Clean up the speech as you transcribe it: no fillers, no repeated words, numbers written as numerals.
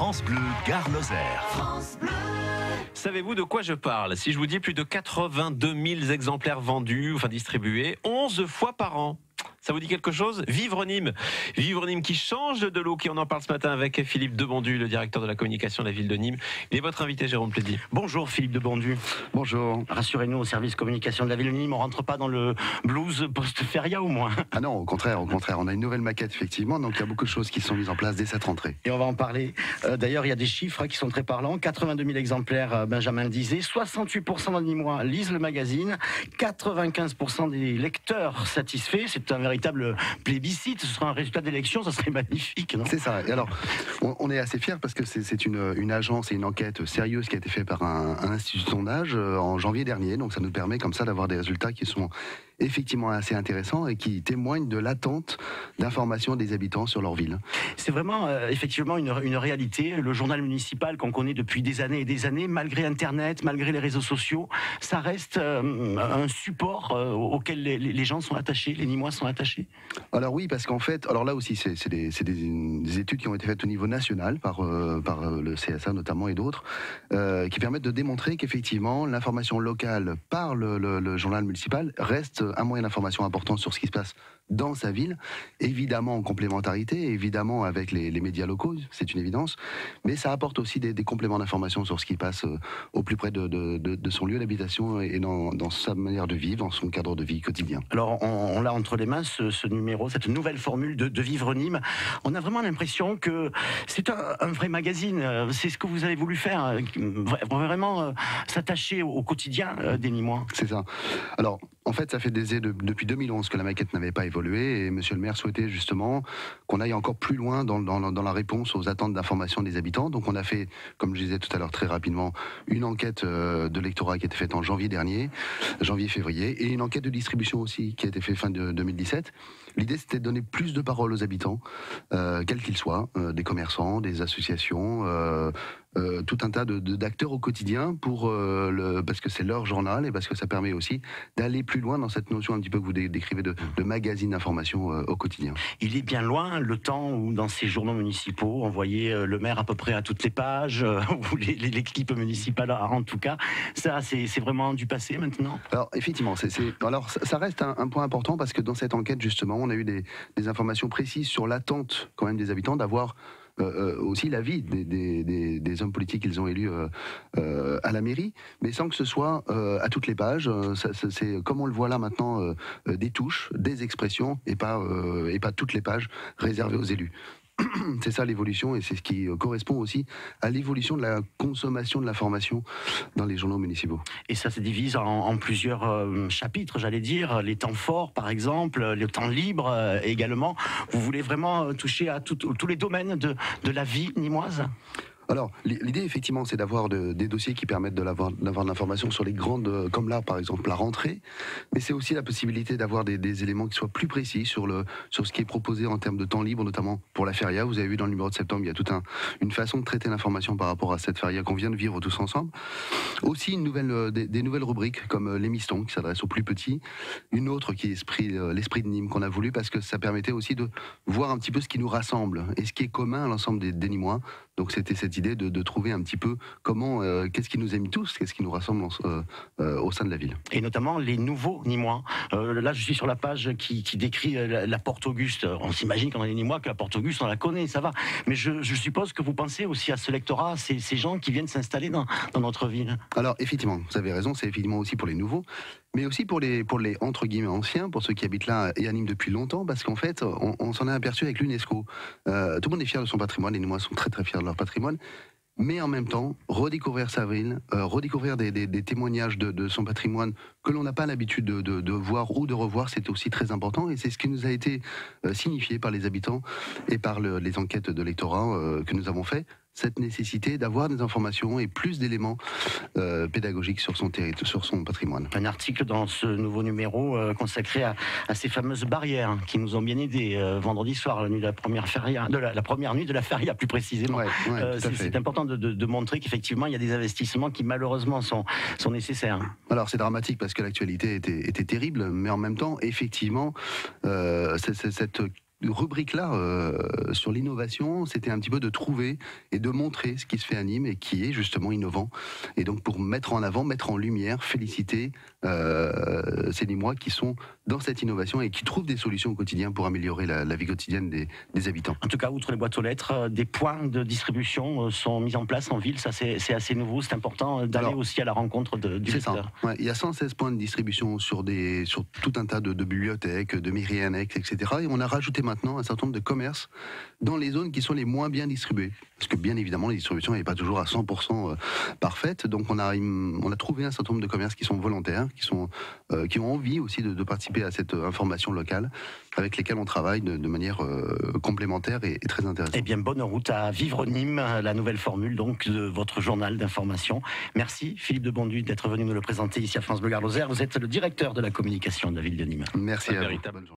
France Bleu, Gare Lozère. Savez-vous de quoi je parle si je vous dis plus de 82 000 exemplaires vendus, enfin distribués, 11 fois par an? Ça vous dit quelque chose? Vivre Nîmes. Vivre Nîmes qui change de look. Et on en parle ce matin avec Philippe Debondu, le directeur de la communication de la ville de Nîmes. Il est votre invité, Jérôme Plédy. Bonjour Philippe Debondu. Bonjour. Rassurez-nous, au service communication de la ville de Nîmes, on rentre pas dans le blues post-feria au moins? Ah non, au contraire. On a une nouvelle maquette, effectivement. Donc il y a beaucoup de choses qui sont mises en place dès cette rentrée. Et on va en parler. D'ailleurs, il y a des chiffres qui sont très parlants. 82 000 exemplaires, Benjamin le disait. 68% des Nîmois lisent le magazine. 95% des lecteurs satisfaits. C'est un véritable plébiscite. Ce sera un résultat d'élection, ça serait magnifique, non? C'est ça. Et alors, on est assez fiers parce que c'est une agence et une enquête sérieuse qui a été faite par un institut de sondage en janvier dernier. Donc ça nous permet comme ça d'avoir des résultats qui sont effectivement assez intéressants et qui témoignent de l'attente d'informations des habitants sur leur ville. C'est vraiment effectivement une réalité. Le journal municipal qu'on connaît depuis des années et des années, malgré Internet, malgré les réseaux sociaux, ça reste un support auquel les gens sont attachés, les Nîmois sont attachés. Alors oui, parce qu'en fait, alors là aussi, c'est des études qui ont été faites au niveau national par le CSA notamment et d'autres, qui permettent de démontrer qu'effectivement l'information locale par le journal municipal reste un moyen d'information important sur ce qui se passe dans sa ville, évidemment en complémentarité, évidemment avec les médias locaux, c'est une évidence, mais ça apporte aussi des compléments d'information sur ce qui passe au plus près de son lieu d'habitation et dans sa manière de vivre, dans son cadre de vie quotidien. Alors on l'a entre les mains ce numéro, cette nouvelle formule de Vivre Nîmes. On a vraiment l'impression que c'est un vrai magazine, c'est ce que vous avez voulu faire, vraiment s'attacher au quotidien des Nîmois. C'est ça. Alors en fait, ça fait depuis 2011 que la maquette n'avait pas évolué et monsieur le maire souhaitait justement qu'on aille encore plus loin dans la réponse aux attentes d'information des habitants. Donc on a fait, comme je disais tout à l'heure très rapidement, une enquête de lectorat qui a été faite en janvier-février, et une enquête de distribution aussi qui a été faite fin de 2017. L'idée, c'était de donner plus de parole aux habitants, quels qu'ils soient, des commerçants, des associations, tout un tas d'acteurs au quotidien parce que c'est leur journal et parce que ça permet aussi d'aller plus loin dans cette notion un petit peu que vous décrivez de magazine d'information au quotidien. Il est bien loin le temps où dans ces journaux municipaux on voyait le maire à peu près à toutes les pages, ou l'équipe municipale en tout cas. Ça, c'est vraiment du passé maintenant. Alors effectivement, ça reste un point important parce que dans cette enquête justement, on a eu des informations précises sur l'attente quand même des habitants d'avoir aussi l'avis des hommes politiques qu'ils ont élus à la mairie, mais sans que ce soit à toutes les pages. C'est comme on le voit là maintenant, des touches, des expressions, et pas toutes les pages réservées aux élus. C'est ça l'évolution, et c'est ce qui correspond aussi à l'évolution de la consommation de l'information dans les journaux municipaux. Et ça se divise en plusieurs chapitres, j'allais dire, les temps forts par exemple, les temps libres également. Vous voulez vraiment toucher à tous les domaines de la vie nîmoise ? Alors, l'idée, effectivement, c'est d'avoir des dossiers qui permettent d'avoir de l'information sur les grandes, comme là, par exemple, la rentrée, mais c'est aussi la possibilité d'avoir des éléments qui soient plus précis sur ce qui est proposé en termes de temps libre, notamment pour la feria. Vous avez vu dans le numéro de septembre, il y a toute une façon de traiter l'information par rapport à cette feria qu'on vient de vivre tous ensemble. Aussi, des nouvelles rubriques, comme l'émiston, qui s'adresse aux plus petits. Une autre qui est l'esprit de Nîmes, qu'on a voulu, parce que ça permettait aussi de voir un petit peu ce qui nous rassemble et ce qui est commun à l'ensemble des Nîmois. Donc c'était cette idée de trouver un petit peu qu'est-ce qui nous aime tous, qu'est-ce qui nous rassemble au sein de la ville. Et notamment les nouveaux Nîmois. Là, je suis sur la page qui décrit la Porte Auguste. On s'imagine quand on est Nîmois que la Porte Auguste, on la connaît, ça va. Mais je suppose que vous pensez aussi à ce lectorat, ces gens qui viennent s'installer dans notre ville. Alors effectivement, vous avez raison, c'est effectivement aussi pour les nouveaux, mais aussi pour les entre guillemets anciens, pour ceux qui habitent là et à Nîmes depuis longtemps, parce qu'en fait, on s'en est aperçu avec l'UNESCO. Tout le monde est fier de son patrimoine, les Nîmois sont très très fiers de leur patrimoine, mais en même temps, redécouvrir sa ville, redécouvrir des témoignages de son patrimoine que l'on n'a pas l'habitude de voir ou de revoir, c'est aussi très important, et c'est ce qui nous a été signifié par les habitants et par les enquêtes de lectorat que nous avons fait. Cette nécessité d'avoir des informations et plus d'éléments pédagogiques sur son territoire, sur son patrimoine. Un article dans ce nouveau numéro consacré à ces fameuses barrières qui nous ont bien aidés vendredi soir, la nuit de la première feria, la première nuit de la feria plus précisément. C'est important de montrer qu'effectivement il y a des investissements qui malheureusement sont nécessaires. Alors c'est dramatique parce que l'actualité était terrible, mais en même temps effectivement cette rubrique-là sur l'innovation, c'était un petit peu de trouver et de montrer ce qui se fait à Nîmes et qui est justement innovant. Et donc pour mettre en avant, mettre en lumière, féliciter ces Nîmois qui sont dans cette innovation et qui trouvent des solutions au quotidien pour améliorer la vie quotidienne des habitants. En tout cas, outre les boîtes aux lettres, des points de distribution sont mis en place en ville. Ça, c'est assez nouveau. C'est important d'aller aussi à la rencontre du lecteur. Ouais, il y a 116 points de distribution sur tout un tas de bibliothèques, de mairies annexes, etc. Et on a rajouté maintenant un certain nombre de commerces dans les zones qui sont les moins bien distribuées. Parce que bien évidemment, la distribution n'est pas toujours à 100% parfaite. Donc on a trouvé un certain nombre de commerces qui sont volontaires, qui ont envie aussi de participer à cette information locale, avec lesquels on travaille de manière complémentaire et très intéressante. Eh bien, bonne route à Vivre Nîmes, la nouvelle formule donc de votre journal d'information. Merci Philippe de Bondues d'être venu nous le présenter ici à France Bleu Gard Lozère. Vous êtes le directeur de la communication de la ville de Nîmes. Merci à vous.